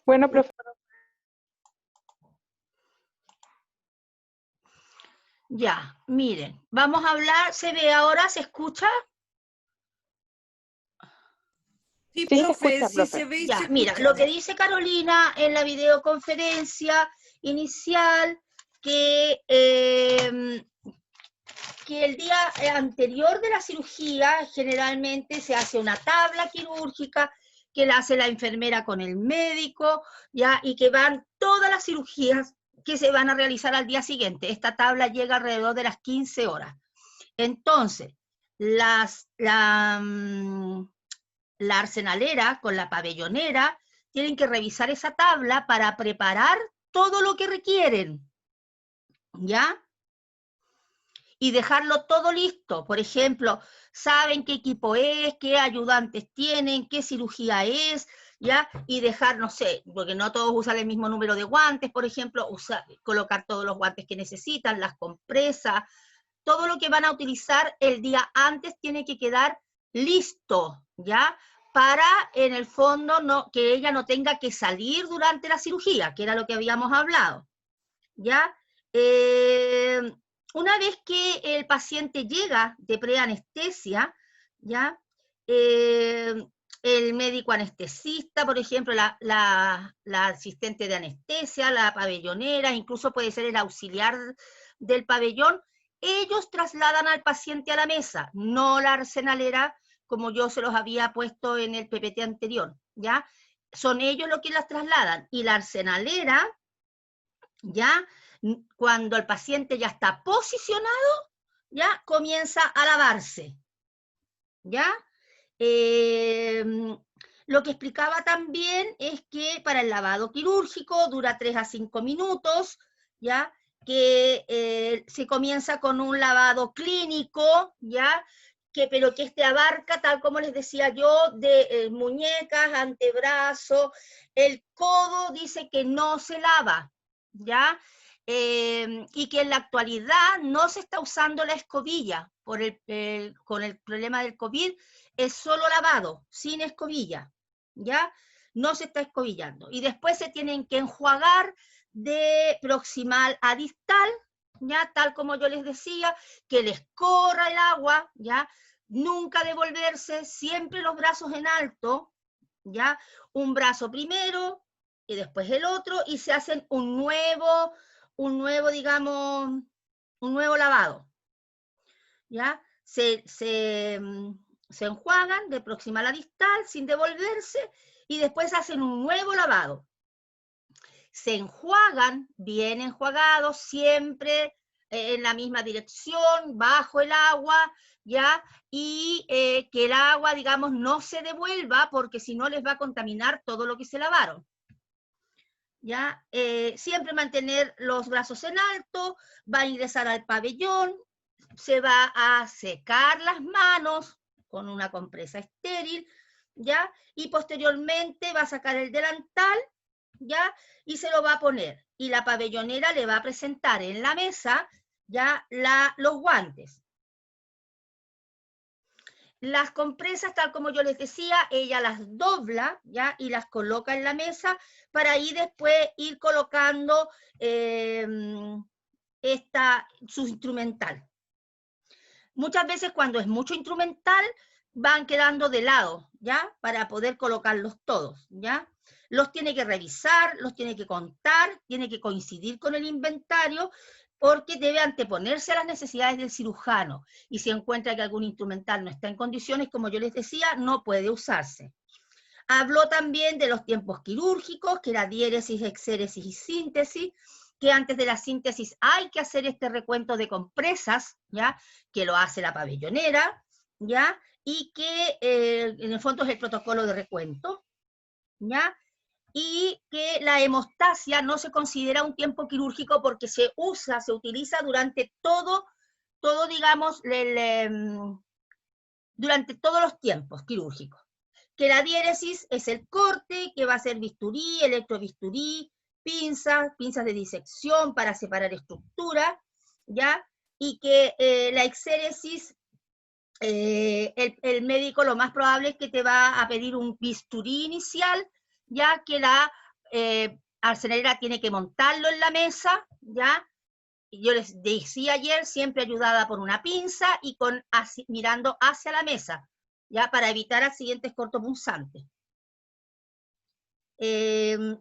Bueno, profe. Ya, miren, vamos a hablar, ¿se ve ahora? ¿Se escucha? Sí, Sí, se profe, escucha, sí profe. se ve y Ya, se mira, escucha. lo que dice Carolina en la videoconferencia inicial, que el día anterior de la cirugía generalmente se hace una tabla quirúrgica que la hace la enfermera con el médico, ¿ya? Y que van todas las cirugías que se van a realizar al día siguiente. Esta tabla llega alrededor de las 15 horas. Entonces, la arsenalera con la pabellonera tienen que revisar esa tabla para preparar todo lo que requieren, ¿ya? Y dejarlo todo listo. Por ejemplo, saben qué equipo es, qué ayudantes tienen, qué cirugía es, ¿ya? Y dejar, no sé, porque no todos usan el mismo número de guantes, por ejemplo, colocar todos los guantes que necesitan, las compresas, todo lo que van a utilizar el día antes tiene que quedar listo, ¿ya? Para, en el fondo, que ella no tenga que salir durante la cirugía, que era lo que habíamos hablado, ¿ya? Una vez que el paciente llega de preanestesia, ¿ya? El médico anestesista, por ejemplo, la asistente de anestesia, la pabellonera, incluso puede ser el auxiliar del pabellón, ellos trasladan al paciente a la mesa, no la arsenalera, como yo se los había puesto en el PPT anterior, ¿ya? Son ellos los que las trasladan, y la arsenalera, ¿ya? Cuando el paciente ya está posicionado, ya comienza a lavarse, ¿ya? Lo que explicaba también es que para el lavado quirúrgico dura 3 a 5 minutos, ¿ya? Que se comienza con un lavado clínico, ¿ya? Pero que este abarca, tal como les decía yo, de muñecas, antebrazo, el codo dice que no se lava, ¿ya? Y que en la actualidad no se está usando la escobilla con el problema del COVID, es solo lavado, sin escobilla, ¿ya? No se está escobillando. Y después se tienen que enjuagar de proximal a distal, ¿ya? Tal como yo les decía, que les corra el agua, ¿ya? Nunca devolverse, siempre los brazos en alto, ¿ya? Un brazo primero y después el otro, y se hacen un nuevo, digamos, un nuevo lavado, ¿ya? Se enjuagan de proximal a distal sin devolverse y después hacen un nuevo lavado. Se enjuagan bien enjuagados, siempre en la misma dirección, bajo el agua, ¿ya? Y que el agua, digamos, no se devuelva porque si no les va a contaminar todo lo que se lavaron. ¿Ya? Siempre mantener los brazos en alto, va a ingresar al pabellón, se va a secar las manos con una compresa estéril, ¿ya? Y posteriormente va a sacar el delantal, ¿ya? Y se lo va a poner. Y la pabellonera le va a presentar en la mesa, ¿ya? Los guantes. Las compresas, tal como yo les decía, ella las dobla, ¿ya? Y las coloca en la mesa para ahí después ir colocando su instrumental. Muchas veces cuando es mucho instrumental, van quedando de lado, ¿ya? Para poder colocarlos todos, ¿ya? Los tiene que revisar, los tiene que contar, tiene que coincidir con el inventario, porque debe anteponerse a las necesidades del cirujano. Y si encuentra que algún instrumental no está en condiciones, como yo les decía, no puede usarse. Habló también de los tiempos quirúrgicos, que era diéresis, exéresis y síntesis, que antes de la síntesis hay que hacer este recuento de compresas, ¿ya? Que lo hace la pabellonera, ¿ya? Y que en el fondo es el protocolo de recuento, ¿ya? Y que la hemostasia no se considera un tiempo quirúrgico porque se utiliza durante digamos, durante todos los tiempos quirúrgicos. Que la diéresis es el corte, que va a ser bisturí, electrobisturí, pinzas de disección para separar estructura, ¿ya? Y que la exéresis, el médico lo más probable es que te va a pedir un bisturí inicial, ya que la arsenalera tiene que montarlo en la mesa, ¿ya? Yo les decía ayer, siempre ayudada por una pinza y mirando hacia la mesa, ya, para evitar accidentes cortopunzantes.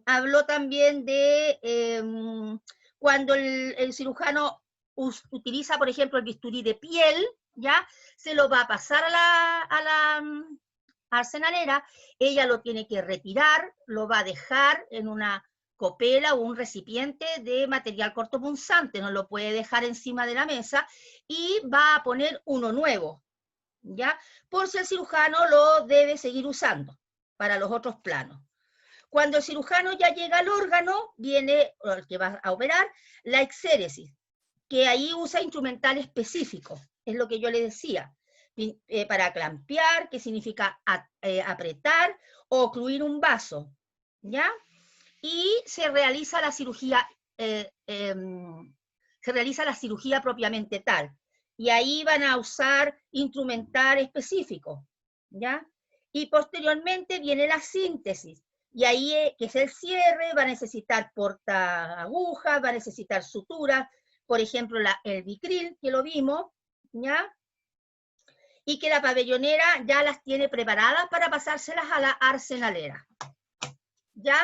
Habló también de cuando el cirujano utiliza, por ejemplo, el bisturí de piel, ya, se lo va a pasar a la arsenalera, ella lo tiene que retirar, lo va a dejar en una copela o un recipiente de material cortopunzante, no lo puede dejar encima de la mesa, y va a poner uno nuevo, ¿ya? Por si el cirujano lo debe seguir usando para los otros planos. Cuando el cirujano ya llega al órgano, viene el que va a operar, la exéresis, que ahí usa instrumental específico, es lo que yo le decía, para clampear, que significa apretar o ocluir un vaso, ¿ya? Y se realiza la cirugía, propiamente tal. Y ahí van a usar instrumental específico, ¿ya? Y posteriormente viene la síntesis. Y ahí, que es el cierre, va a necesitar porta agujas, va a necesitar suturas, por ejemplo, el Vicril, que lo vimos, ¿ya? Y que la pabellonera ya las tiene preparadas para pasárselas a la arsenalera, ¿ya?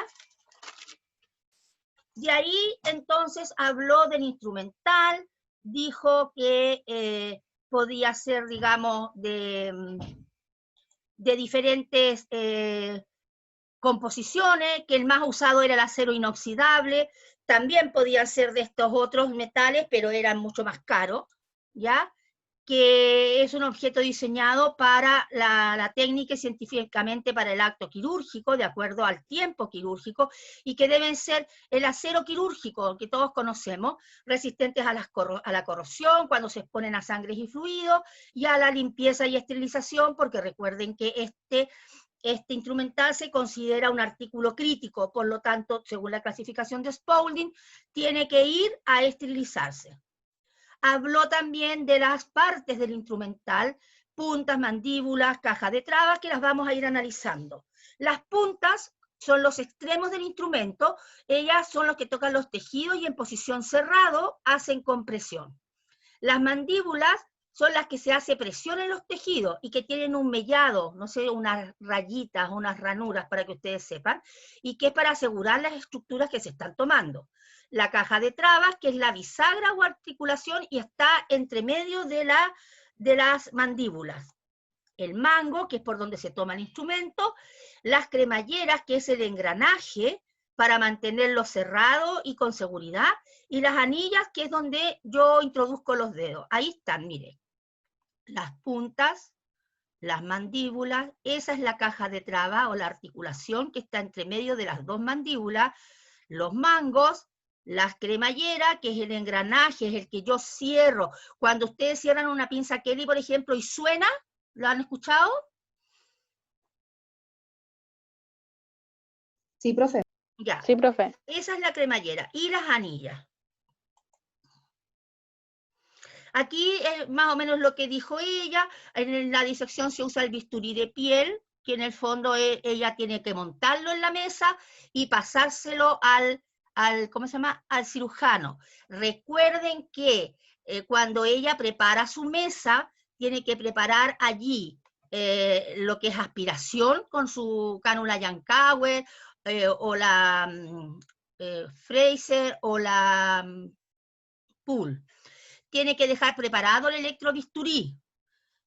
De ahí, entonces, habló del instrumental, dijo que podía ser, digamos, de diferentes composiciones, que el más usado era el acero inoxidable, también podían ser de estos otros metales, pero eran mucho más caros, ¿ya? Que es un objeto diseñado para la técnica y científicamente para el acto quirúrgico, de acuerdo al tiempo quirúrgico, y que deben ser el acero quirúrgico, que todos conocemos, resistentes a la corrosión, cuando se exponen a sangres y fluidos, y a la limpieza y esterilización, porque recuerden que este instrumental se considera un artículo crítico, por lo tanto, según la clasificación de Spaulding, tiene que ir a esterilizarse. Habló también de las partes del instrumental, puntas, mandíbulas, caja de trabas, que las vamos a ir analizando. Las puntas son los extremos del instrumento, ellas son los que tocan los tejidos y en posición cerrado hacen compresión. Las mandíbulas son las que se hace presión en los tejidos y que tienen un mellado, no sé, unas rayitas, unas ranuras para que ustedes sepan, y que es para asegurar las estructuras que se están tomando. La caja de trabas, que es la bisagra o articulación y está entre medio de las mandíbulas. El mango, que es por donde se toma el instrumento. Las cremalleras, que es el engranaje para mantenerlo cerrado y con seguridad. Y las anillas, que es donde yo introduzco los dedos. Ahí están, miren. Las puntas, las mandíbulas, esa es la caja de traba o la articulación que está entre medio de las dos mandíbulas. Los mangos, las cremalleras, que es el engranaje, es el que yo cierro. Cuando ustedes cierran una pinza Kelly, por ejemplo, y suena, ¿lo han escuchado? Sí, profe. Ya. Sí, profe. Esa es la cremallera. Y las anillas. Aquí es más o menos lo que dijo ella. En la disección se usa el bisturí de piel, que en el fondo ella tiene que montarlo en la mesa y pasárselo al ¿cómo se llama? Al cirujano. Recuerden que cuando ella prepara su mesa, tiene que preparar allí lo que es aspiración con su cánula Yankauer o la Fraser o la Pool. Tiene que dejar preparado el electrobisturí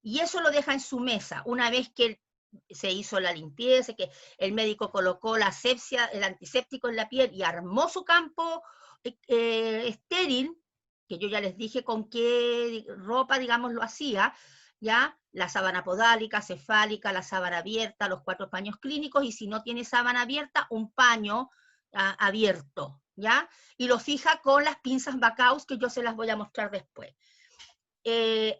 y eso lo deja en su mesa. Una vez que se hizo la limpieza, que el médico colocó la asepsia, el antiséptico en la piel y armó su campo estéril, que yo ya les dije con qué ropa, digamos, lo hacía, ¿ya? La sábana podálica, cefálica, la sábana abierta, los 4 paños clínicos, y si no tiene sábana abierta, un paño abierto, ¿ya? Y lo fija con las pinzas Bacaus, que yo se las voy a mostrar después.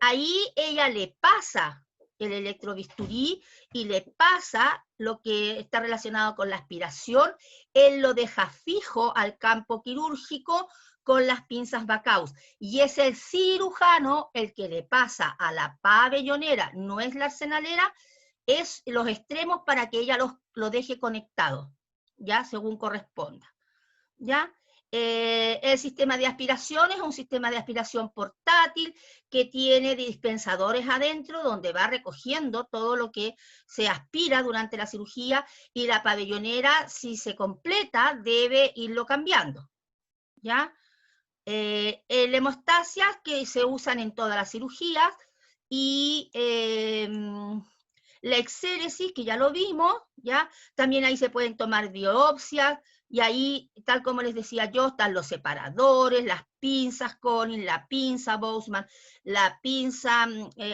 Ahí ella le pasa el electrobisturí y le pasa lo que está relacionado con la aspiración, él lo deja fijo al campo quirúrgico con las pinzas Bacaus, y es el cirujano el que le pasa a la pabellonera, no es la arsenalera, es los extremos para que ella lo deje conectado, ya, según corresponda, ¿ya? El sistema de aspiración es un sistema de aspiración portátil que tiene dispensadores adentro donde va recogiendo todo lo que se aspira durante la cirugía, y la pabellonera, si se completa, debe irlo cambiando, ¿ya? El hemostasias que se usan en todas las cirugías, y la exéresis, que ya lo vimos, ¿ya? También ahí se pueden tomar biopsias, y ahí, tal como les decía yo, están los separadores, las pinzas Conin, la pinza Bowman, la pinza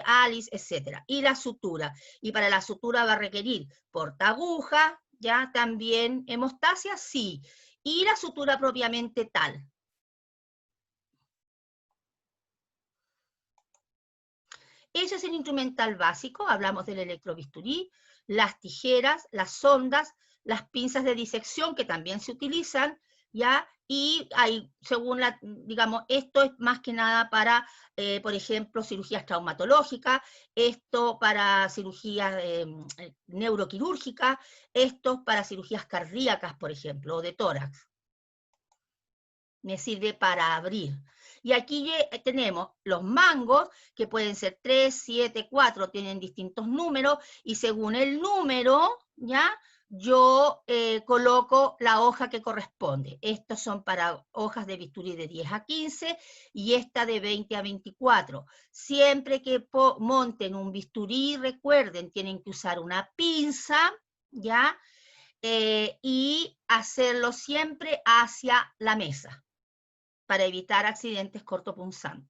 Alice, etc. Y la sutura. Y para la sutura va a requerir portaaguja, ¿ya? También hemostasia, sí. Y la sutura propiamente tal. Ese es el instrumental básico. Hablamos del electrobisturí, las tijeras, las sondas, las pinzas de disección que también se utilizan, ¿ya? Y hay, según la, digamos, esto es más que nada para, por ejemplo, cirugías traumatológicas, esto para cirugías neuroquirúrgicas, esto para cirugías cardíacas, por ejemplo, o de tórax. Me sirve para abrir. Y aquí tenemos los mangos, que pueden ser 3, 7, 4, tienen distintos números, y según el número, ¿ya? Yo coloco la hoja que corresponde. Estos son para hojas de bisturí de 10 a 15, y esta de 20 a 24. Siempre que monten un bisturí, recuerden, tienen que usar una pinza, ¿ya? Y hacerlo siempre hacia la mesa, para evitar accidentes cortopunzantes.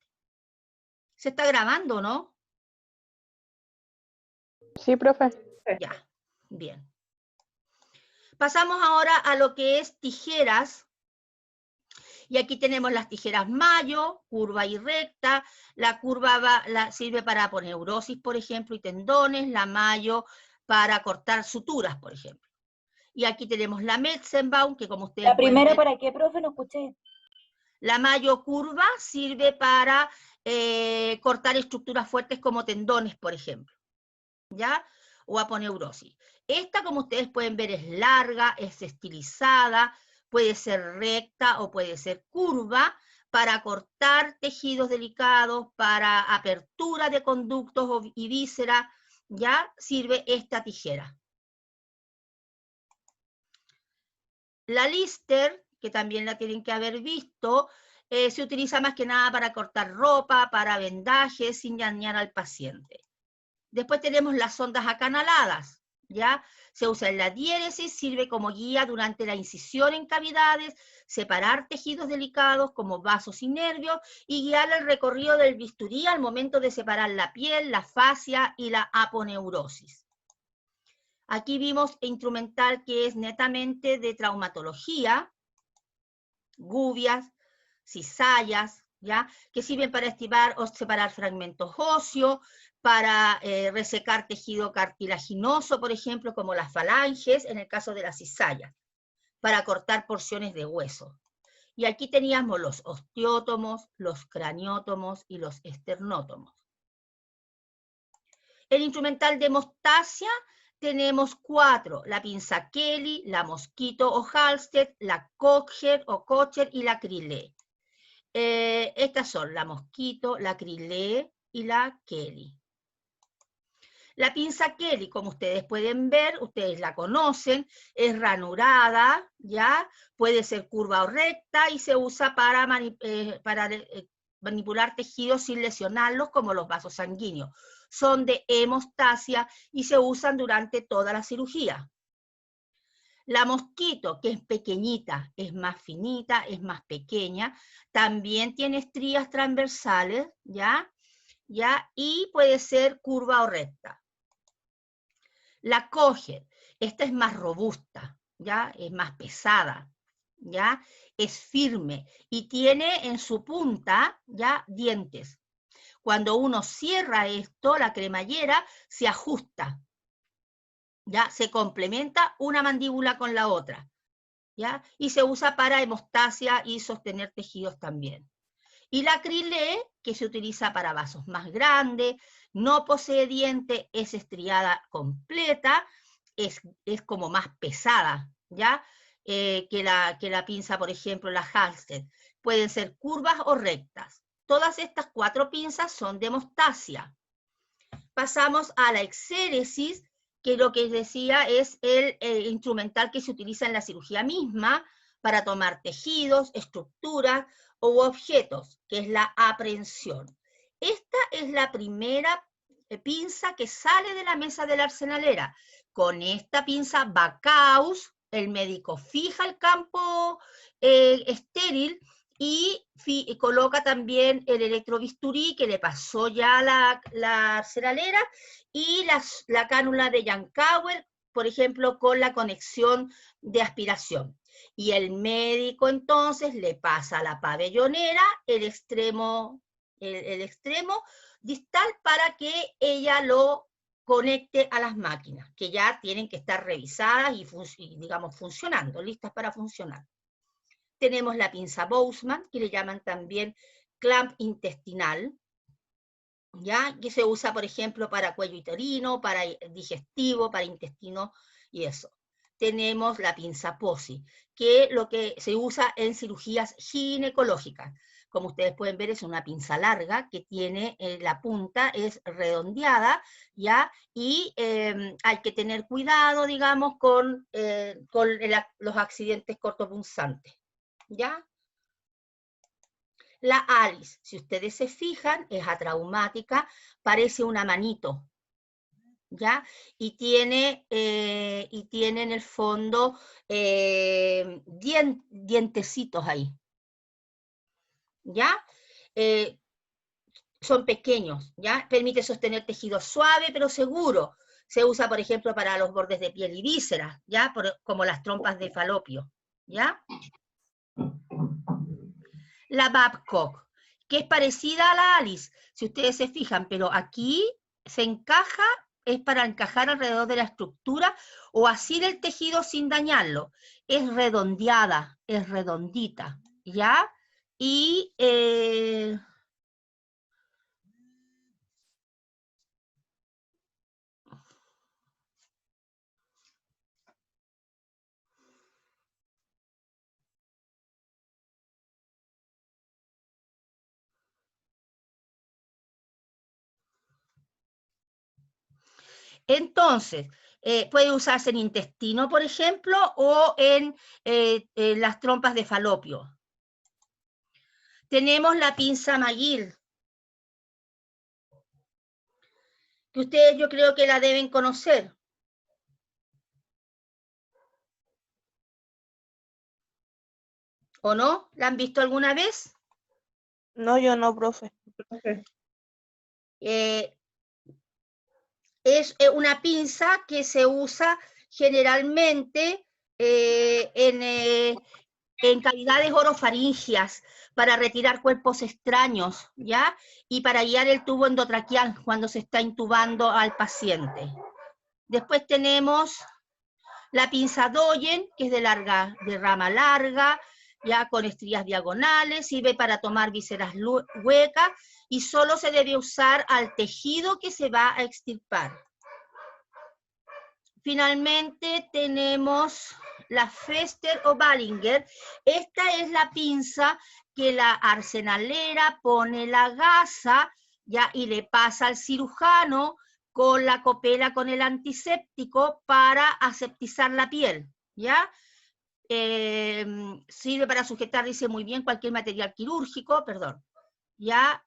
¿Se está grabando, no? Sí, profe. Ya, bien. Pasamos ahora a lo que es tijeras. Y aquí tenemos las tijeras Mayo, curva y recta. La curva sirve para aponeurosis, por ejemplo, y tendones. La Mayo para cortar suturas, por ejemplo. Y aquí tenemos la Metzenbaum, que como ustedes pueden ver... ¿La primera para qué, profe? No escuché. La Mayo curva sirve para cortar estructuras fuertes como tendones, por ejemplo, ¿ya? O aponeurosis. Esta, como ustedes pueden ver, es larga, es estilizada, puede ser recta o puede ser curva, para cortar tejidos delicados, para apertura de conductos y vísceras, ¿ya? Sirve esta tijera. La Lister, que también la tienen que haber visto, se utiliza más que nada para cortar ropa, para vendajes, sin dañar al paciente. Después tenemos las sondas acanaladas, ¿ya? Se usa en la diéresis, sirve como guía durante la incisión en cavidades, separar tejidos delicados como vasos y nervios, y guiar el recorrido del bisturí al momento de separar la piel, la fascia y la aponeurosis. Aquí vimos instrumental que es netamente de traumatología, gubias, cizallas, ¿ya? Que sirven para estivar o separar fragmentos óseos, para resecar tejido cartilaginoso, por ejemplo, como las falanges, en el caso de las cizallas, para cortar porciones de hueso. Y aquí teníamos los osteótomos, los craniótomos y los esternótomos. El instrumental de hemostasia tenemos 4, la pinza Kelly, la Mosquito o Halsted, la Kocher o Kocher y la Crillet. Estas son la Mosquito, la Crillet y la Kelly. La pinza Kelly, como ustedes pueden ver, ustedes la conocen, es ranurada, ¿ya? Puede ser curva o recta, y se usa para manipular tejidos sin lesionarlos, como los vasos sanguíneos. Son de hemostasia y se usan durante toda la cirugía. La Mosquito, que es pequeñita, es más finita, es más pequeña, también tiene estrías transversales, ¿ya? Y puede ser curva o recta. La Kocher, esta es más robusta, ¿ya? Es más pesada, ¿ya? Es firme y tiene en su punta, ¿ya? Dientes. Cuando uno cierra esto, la cremallera se ajusta, ¿ya? Se complementa una mandíbula con la otra, ¿ya? Y se usa para hemostasia y sostener tejidos también. Y la Crillet, que se utiliza para vasos más grandes, no posee diente, es estriada completa, es como más pesada, ¿ya? que la pinza, por ejemplo, la Halsted. Pueden ser curvas o rectas. Todas estas 4 pinzas son de hemostasia. Pasamos a la exéresis, que lo que decía es el instrumental que se utiliza en la cirugía misma para tomar tejidos, estructuras u objetos, que es la aprehensión. Esta es la primera pinza que sale de la mesa de la arsenalera. Con esta pinza Bacchus, el médico fija el campo estéril y coloca también el electrobisturí que le pasó ya la arsenalera y la cánula de Yankauer, por ejemplo, con la conexión de aspiración. Y el médico entonces le pasa a la pabellonera el extremo distal para que ella lo conecte a las máquinas, que ya tienen que estar revisadas y digamos, funcionando, listas para funcionar. Tenemos la pinza Bousman, que le llaman también clamp intestinal, ¿ya? Que se usa, por ejemplo, para cuello uterino, para digestivo, para intestino y eso. Tenemos la pinza POSI, que lo que se usa en cirugías ginecológicas. Como ustedes pueden ver, es una pinza larga que tiene, la punta es redondeada, ¿ya? Y hay que tener cuidado, digamos, con los accidentes cortopunzantes, ¿ya? La Alice, si ustedes se fijan, es atraumática, parece una manito, ¿ya? Y tiene en el fondo dientecitos ahí, ¿ya? Son pequeños, ¿ya? Permite sostener tejido suave pero seguro. Se usa, por ejemplo, para los bordes de piel y vísceras, ¿ya? Como las trompas de falopio, ¿ya? La Babcock, que es parecida a la Alice, si ustedes se fijan, pero aquí se encaja, es para encajar alrededor de la estructura o asir el tejido sin dañarlo. Es redondeada, es redondita, ¿ya? Y entonces, puede usarse en intestino, por ejemplo, o en las trompas de falopio. Tenemos la pinza McGill, que ustedes yo creo que la deben conocer. ¿O no? ¿La han visto alguna vez? No, yo no, profe. Es una pinza que se usa generalmente en cavidades orofaringias para retirar cuerpos extraños, ¿ya? Y para guiar el tubo endotraqueal cuando se está intubando al paciente. Después tenemos la pinza Doyen, que es de rama larga, ya con estrías diagonales, sirve para tomar vísceras huecas y solo se debe usar al tejido que se va a extirpar. Finalmente tenemos la Fester o Ballinger. Esta es la pinza que la arsenalera pone la gasa, ya, y le pasa al cirujano con la copela con el antiséptico para aseptizar la piel, ¿ya? Sirve para sujetar, dice muy bien, cualquier material quirúrgico, perdón, ¿ya?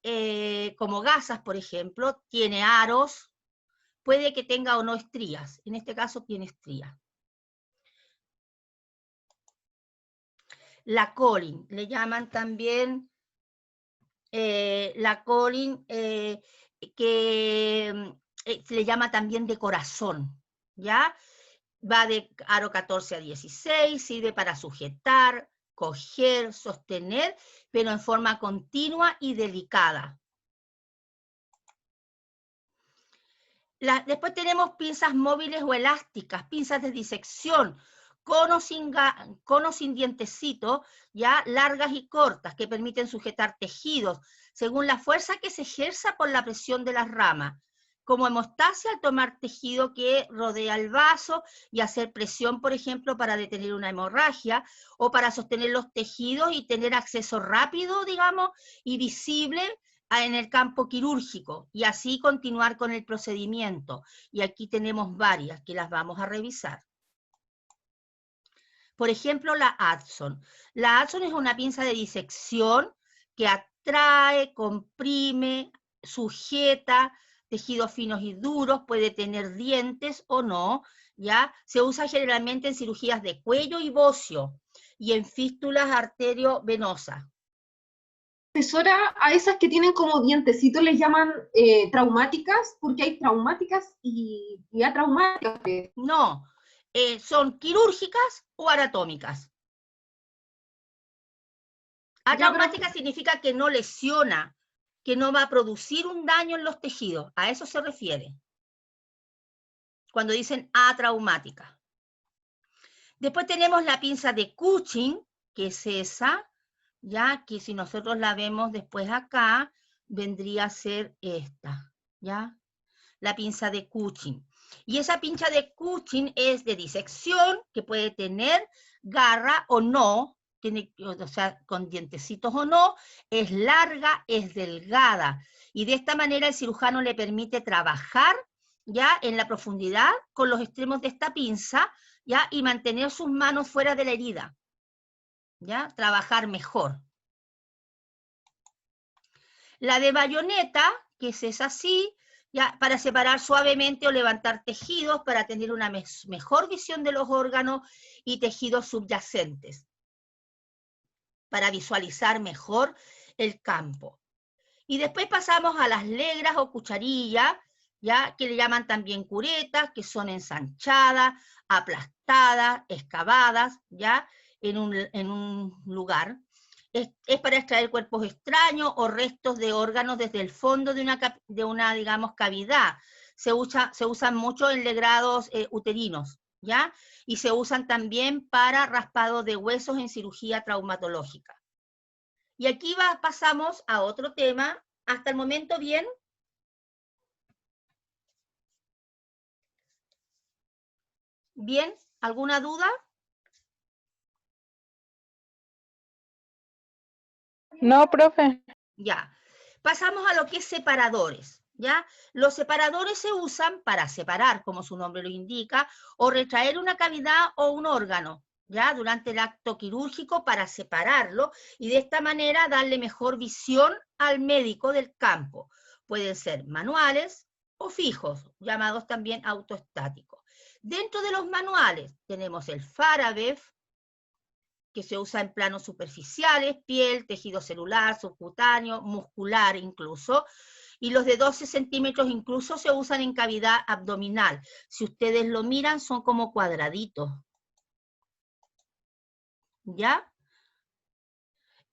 Como gasas, por ejemplo, tiene aros, puede que tenga o no estrías, en este caso tiene estrías. La Colin, le llaman también la Colin, que se le llama también de corazón, ¿ya? Va de aro 14 a 16, sirve para sujetar, coger, sostener, pero en forma continua y delicada. Después tenemos pinzas móviles o elásticas, pinzas de disección, conos sin dientecito, ya largas y cortas, que permiten sujetar tejidos, según la fuerza que se ejerza por la presión de las ramas. como hemostasia al tomar tejido que rodea el vaso y hacer presión, por ejemplo, para detener una hemorragia, o para sostener los tejidos y tener acceso rápido, digamos, y visible en el campo quirúrgico, y así continuar con el procedimiento. Y aquí tenemos varias que las vamos a revisar. Por ejemplo, la Adson. La Adson es una pinza de disección que atrae, comprime, sujeta tejidos finos y duros, puede tener dientes o no, ¿ya? Se usa generalmente en cirugías de cuello y bocio y en fístulas arteriovenosas. Profesora, a esas que tienen como dientecitos les llaman traumáticas, porque hay traumáticas y atraumáticas. No, son quirúrgicas o anatómicas. Atraumática significa que no lesiona, que no va a producir un daño en los tejidos. A eso se refiere cuando dicen atraumática. Después tenemos la pinza de Cushing, que es esa, ya que si nosotros la vemos después acá, vendría a ser esta, ¿ya? La pinza de Cushing. Y esa pinza de Cushing es de disección, que puede tener garra o no, tiene, o sea, con dientecitos o no, es larga, es delgada, y de esta manera el cirujano le permite trabajar ya en la profundidad con los extremos de esta pinza, ya, y mantener sus manos fuera de la herida, ya, trabajar mejor. La de bayoneta, que es así, ya, para separar suavemente o levantar tejidos, para tener una mejor visión de los órganos y tejidos subyacentes, para visualizar mejor el campo. Y después pasamos a las legras o cucharillas, ya, que le llaman también curetas, que son ensanchadas, aplastadas, excavadas, ya, en un lugar. Es para extraer cuerpos extraños o restos de órganos desde el fondo de una digamos, cavidad. Se usan mucho en legrados uterinos, ¿ya? Y se usan también para raspado de huesos en cirugía traumatológica. Y aquí pasamos a otro tema. ¿Hasta el momento bien? ¿Bien? ¿Alguna duda? No, profe. Ya. Pasamos a lo que es separadores, ¿ya? Los separadores se usan para separar, como su nombre lo indica, o retraer una cavidad o un órgano, ¿ya? Durante el acto quirúrgico para separarlo y de esta manera darle mejor visión al médico del campo. Pueden ser manuales o fijos, llamados también autoestáticos. Dentro de los manuales tenemos el Farabev, que se usa en planos superficiales, piel, tejido celular, subcutáneo, muscular incluso, y los de 12 centímetros incluso se usan en cavidad abdominal. Si ustedes lo miran, son como cuadraditos. ¿Ya?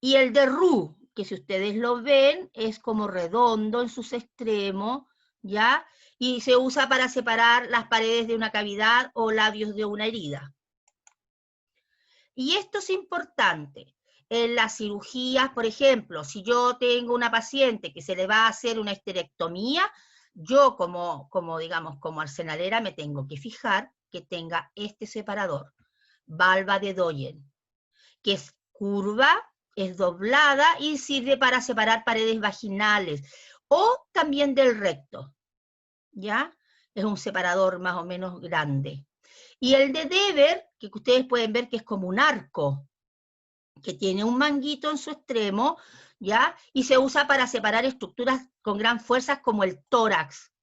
Y el de Roux, que si ustedes lo ven, es como redondo en sus extremos, ¿ya? Y se usa para separar las paredes de una cavidad o labios de una herida. Y esto es importante. En las cirugías, por ejemplo, si yo tengo una paciente que se le va a hacer una esterectomía, yo como arsenalera me tengo que fijar que tenga este separador, valva de Doyen, que es curva, es doblada y sirve para separar paredes vaginales o también del recto, ¿ya? Es un separador más o menos grande. Y el de Dever, que ustedes pueden ver que es como un arco, que tiene un manguito en su extremo, ¿ya? Y se usa para separar estructuras con gran fuerza como el tórax.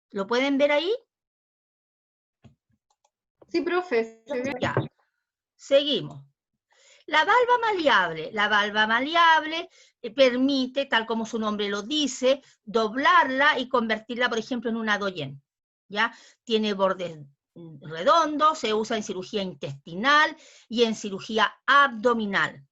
¿Lo pueden ver ahí? Sí, profe. Ya, seguimos. La valva maleable permite, tal como su nombre lo dice, doblarla y convertirla, por ejemplo, en una Doyen, ¿ya? Tiene bordes redondo, se usa en cirugía intestinal y en cirugía abdominal.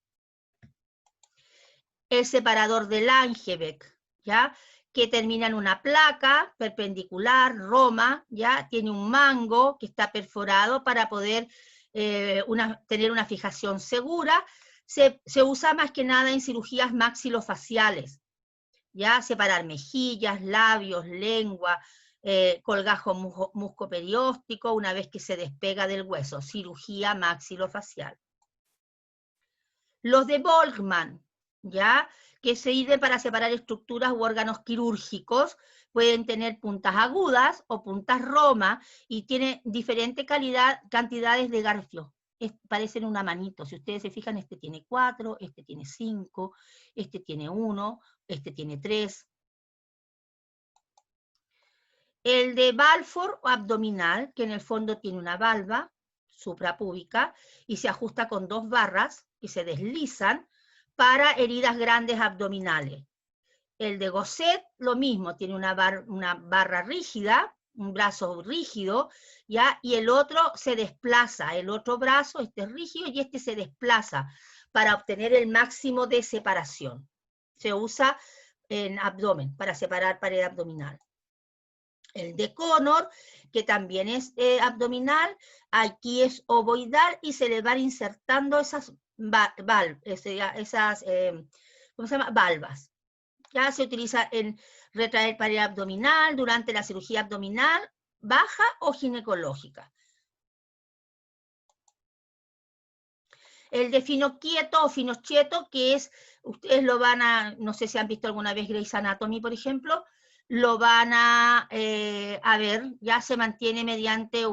El separador de Langebeck, ¿ya? Que termina en una placa perpendicular, Roma, ¿ya? Tiene un mango que está perforado para poder tener una fijación segura. Se usa más que nada en cirugías maxilofaciales, ya separar mejillas, labios, lengua, colgajo muscoperióstico una vez que se despega del hueso, cirugía maxilofacial. Los de Volkmann, ¿ya? Que sirven para separar estructuras u órganos quirúrgicos, pueden tener puntas agudas o puntas roma y tienen diferentes cantidades de garfios. Parecen una manito, si ustedes se fijan, este tiene 4, este tiene 5, este tiene 1, este tiene 3. El de Balfour o abdominal, que en el fondo tiene una valva suprapúbica y se ajusta con 2 barras que se deslizan para heridas grandes abdominales. El de Gosset, lo mismo, tiene una barra rígida, un brazo rígido, ¿ya? Y el otro se desplaza, el otro brazo, este es rígido y este se desplaza para obtener el máximo de separación. Se usa en abdomen, para separar pared abdominal. El de Connor, que también es abdominal, aquí es ovoidal y se le van insertando esas valvas. Ya se utiliza en retraer pared abdominal durante la cirugía abdominal baja o ginecológica. El de Finochieto o Finocchieto, que es, ustedes lo van a, no sé si han visto alguna vez Grey's Anatomy, por ejemplo, lo van a ver, ya se mantiene mediante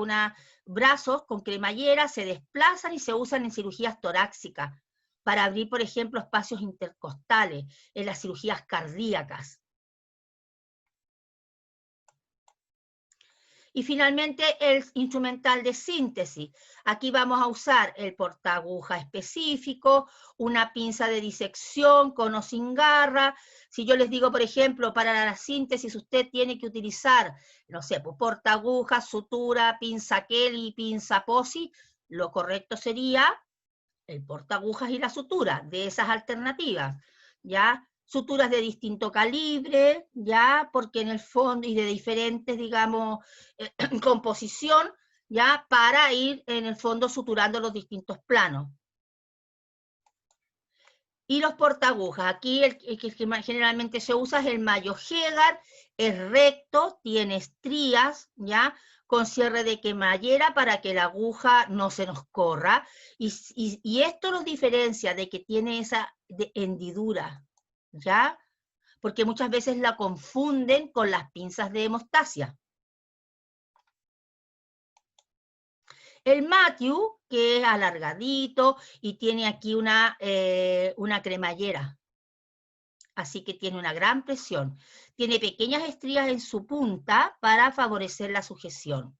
brazos con cremallera, se desplazan y se usan en cirugías torácicas, para abrir, por ejemplo, espacios intercostales, en las cirugías cardíacas. Y finalmente el instrumental de síntesis. Aquí vamos a usar el portaaguja específico, una pinza de disección con o sin garra. Si yo les digo, por ejemplo, para la síntesis usted tiene que utilizar, no sé, pues, portaaguja, sutura, pinza Kelly, pinza Pozzi, lo correcto sería el portaagujas y la sutura, de esas alternativas, ¿ya? Suturas de distinto calibre, ¿ya? Porque en el fondo, y de diferentes, digamos, composición, ¿ya? Para ir, en el fondo, suturando los distintos planos. Y los portaagujas, aquí el que generalmente se usa es el Mayo Hegar, es recto, tiene estrías, ¿ya? Con cierre de cremallera para que la aguja no se nos corra, y esto nos diferencia de que tiene esa hendidura, ¿ya? Porque muchas veces la confunden con las pinzas de hemostasia. El Matthew, que es alargadito y tiene aquí una cremallera, así que tiene una gran presión. Tiene pequeñas estrías en su punta para favorecer la sujeción.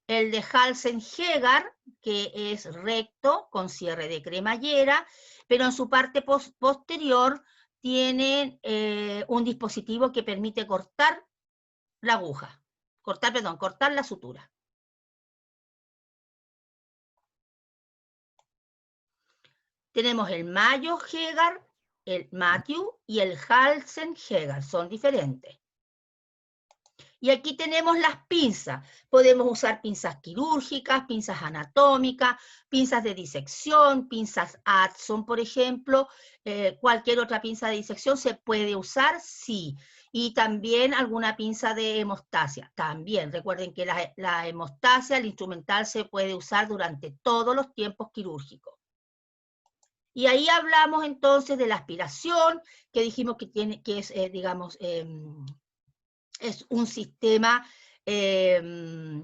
El de Halsen-Hegar, que es recto, con cierre de cremallera, pero en su parte posterior tiene un dispositivo que permite cortar la aguja, cortar la sutura. Tenemos el Mayo-Hegar, el Matthew y el Halsen-Hegar, son diferentes. Y aquí tenemos las pinzas. Podemos usar pinzas quirúrgicas, pinzas anatómicas, pinzas de disección, pinzas Adson, por ejemplo. Cualquier otra pinza de disección se puede usar, sí. Y también alguna pinza de hemostasia. También, recuerden que la hemostasia, el instrumental, se puede usar durante todos los tiempos quirúrgicos. Y ahí hablamos entonces de la aspiración, que dijimos que es, digamos, es un sistema que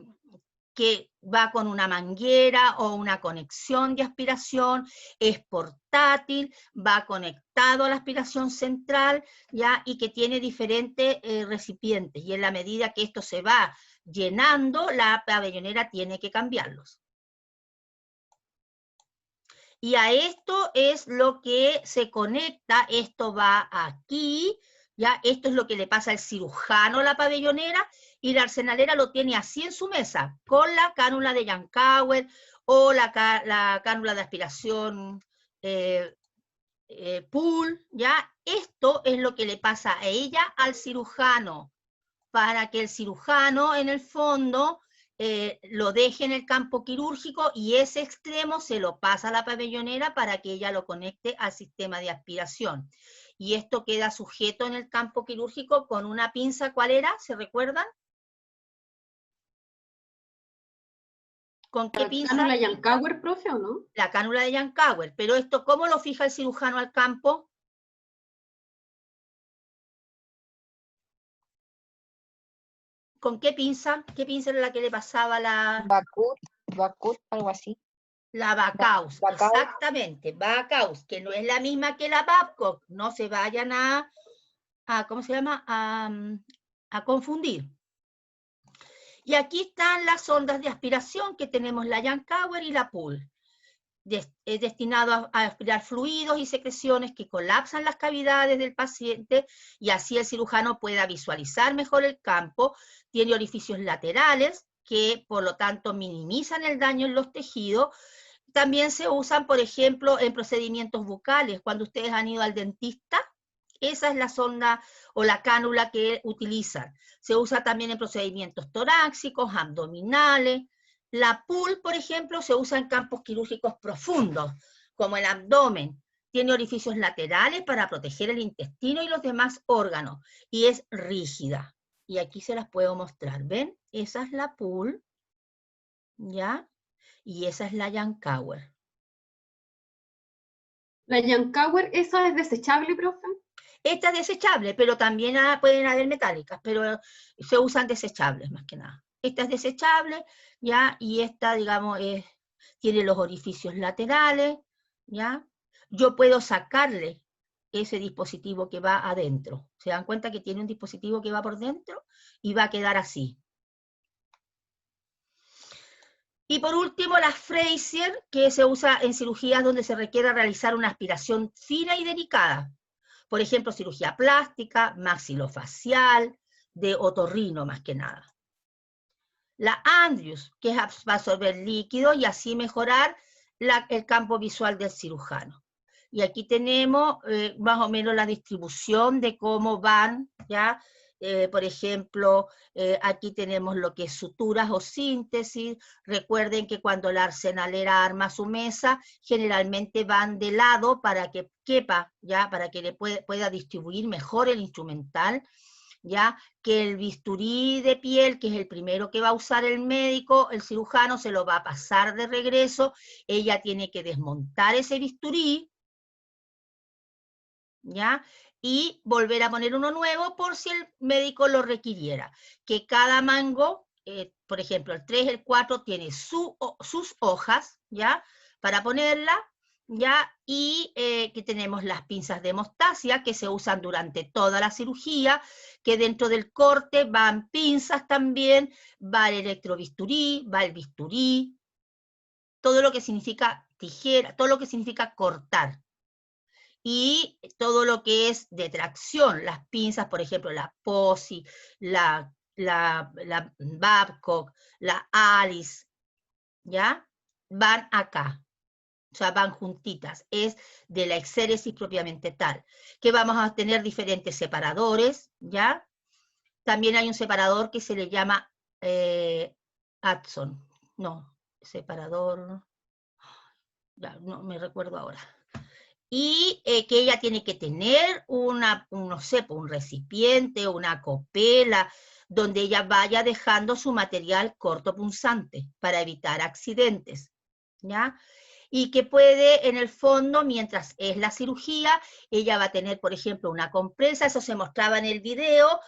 va con una manguera o una conexión de aspiración, es portátil, va conectado a la aspiración central, ¿ya? Y que tiene diferentes recipientes, y en la medida que esto se va llenando, la pabellonera tiene que cambiarlos. Y a esto es lo que se conecta, esto va aquí, ¿ya? Esto es lo que le pasa al cirujano a la pabellonera, y la arsenalera lo tiene así en su mesa, con la cánula de Yankauer o la cánula de aspiración Pool, ¿ya? Esto es lo que le pasa a ella al cirujano, para que el cirujano, en el fondo, lo deje en el campo quirúrgico y ese extremo se lo pasa a la pabellonera para que ella lo conecte al sistema de aspiración. y esto queda sujeto en el campo quirúrgico con una pinza, ¿cuál era? ¿Se recuerdan? ¿Con qué pinza? ¿Cánula Yankauer, profe, o no? La cánula de Yankauer, pero esto, ¿cómo lo fija el cirujano al campo? ¿Con qué pinza? ¿Qué pinza era la que le pasaba la...? Bacut, algo así. La Backaus, Backaus. exactamente, Backaus, que no es la misma que la Babcock, no se vayan a ¿cómo se llama? A confundir. Y aquí están las sondas de aspiración, que tenemos la Yankauer y la Pool. Es destinado a aspirar fluidos y secreciones que colapsan las cavidades del paciente, y así el cirujano pueda visualizar mejor el campo. Tiene orificios laterales, que por lo tanto minimizan el daño en los tejidos. También se usan, por ejemplo, en procedimientos bucales. Cuando ustedes han ido al dentista, esa es la sonda o la cánula que utilizan. Se usa también en procedimientos torácicos, abdominales. La PUL, por ejemplo, se usa en campos quirúrgicos profundos, como el abdomen. Tiene orificios laterales para proteger el intestino y los demás órganos, y es rígida. Y aquí se las puedo mostrar, ¿ven? Esa es la PUL, ¿ya? Y esa es la Yankauer. ¿La Yankauer, esa es desechable, profe? Esta es desechable, pero también pueden haber metálicas, pero se usan desechables más que nada. Esta es desechable, ¿ya? Y esta, digamos, tiene los orificios laterales, ¿ya? Yo puedo sacarle ese dispositivo que va adentro. ¿Se dan cuenta que tiene un dispositivo que va por dentro? Y va a quedar así. Y por último, la Frazier, que se usa en cirugías donde se requiere realizar una aspiración fina y delicada. Por ejemplo, cirugía plástica, maxilofacial, de otorrino más que nada. La Andrews, que es para absorber líquido y así mejorar el campo visual del cirujano. Y aquí tenemos más o menos la distribución de cómo van, ¿ya? Por ejemplo, aquí tenemos lo que es suturas o síntesis. Recuerden que cuando la arsenalera arma su mesa, generalmente van de lado para que quepa, ¿ya? Para que le pueda distribuir mejor el instrumental, ¿ya? Que el bisturí de piel, que es el primero que va a usar el médico, el cirujano se lo va a pasar de regreso, ella tiene que desmontar ese bisturí, ¿ya? Y volver a poner uno nuevo por si el médico lo requiriera. Que cada mango, por ejemplo, el 3, el 4, tiene sus hojas, ¿ya? Para ponerla, ¿ya? Y que tenemos las pinzas de hemostasia, que se usan durante toda la cirugía, que dentro del corte van pinzas también, va el electrobisturí, va el bisturí, todo lo que significa tijera, todo lo que significa cortar. Y todo lo que es de tracción, las pinzas, por ejemplo, la Posi, la Babcock, la Alice, ¿ya? Van acá, o sea, van juntitas, es de la exéresis propiamente tal, que vamos a tener diferentes separadores, ¿ya? También hay un separador que se le llama Hudson, no, separador, ya, no me recuerdo ahora. Y que ella tiene que tener no sé, un recipiente, una copela, donde ella vaya dejando su material cortopunzante para evitar accidentes, ¿ya? Y que puede, en el fondo, mientras es la cirugía, ella va a tener, por ejemplo, una compresa, eso se mostraba en el video,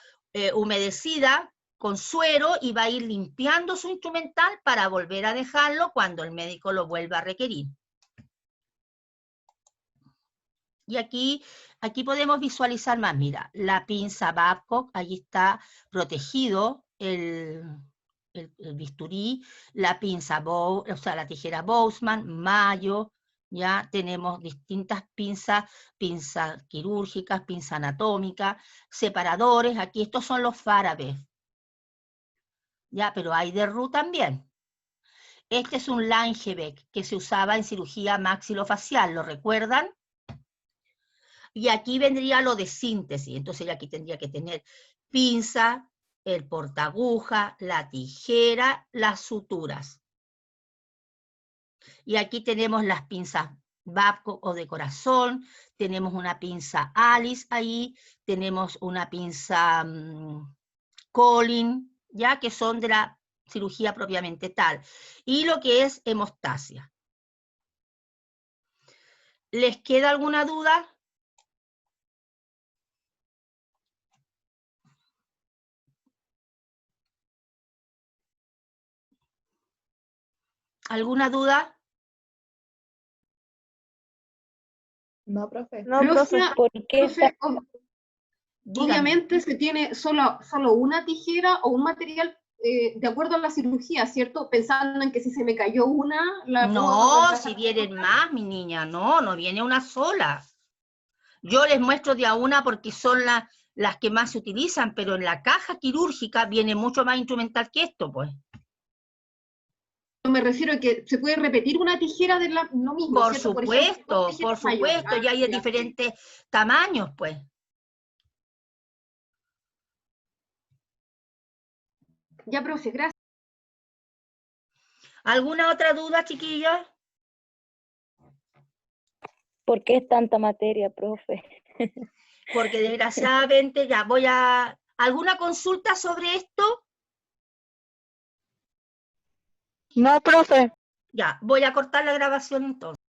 humedecida, con suero, y va a ir limpiando su instrumental para volver a dejarlo cuando el médico lo vuelva a requerir. Y aquí podemos visualizar más, mira, la pinza Babcock, ahí está protegido el bisturí, la pinza, o sea, la tijera Bowsman, Mayo, ya tenemos distintas pinzas quirúrgicas, pinza anatómica, separadores, aquí estos son los Farabev, ya, pero hay de Roux también. Este es un Langebeck que se usaba en cirugía maxilofacial, ¿lo recuerdan? Y aquí vendría lo de síntesis, entonces aquí tendría que tener pinza, el portaaguja, la tijera, las suturas. Y aquí tenemos las pinzas Babcock o de corazón, tenemos una pinza Alice ahí, tenemos una pinza Colin, ya que son de la cirugía propiamente tal, y lo que es hemostasia. ¿Les queda alguna duda? ¿Alguna duda? No, profe. No, Profe, profe, ¿por qué Profe, está? Dígame. obviamente se tiene solo una tijera o un material de acuerdo a la cirugía, ¿cierto? Pensando en que si se me cayó una, la puedo No, reemplazar si con vienen otra. más, mi niña, no viene una sola. Yo les muestro de a una porque son las que más se utilizan, pero en la caja quirúrgica viene mucho más instrumental que esto, pues. Me refiero a que se puede repetir una tijera de lo mismo, Por ¿cierto? Por ejemplo, dos supuesto, tijeras mayores. y hay de Ya. diferentes tamaños, pues. Ya, profe, gracias. ¿Alguna otra duda, chiquillos? ¿Por qué es tanta materia, profe? Porque desgraciadamente ya voy a... ¿Alguna consulta sobre esto? No, profe. Ya, voy a cortar la grabación entonces.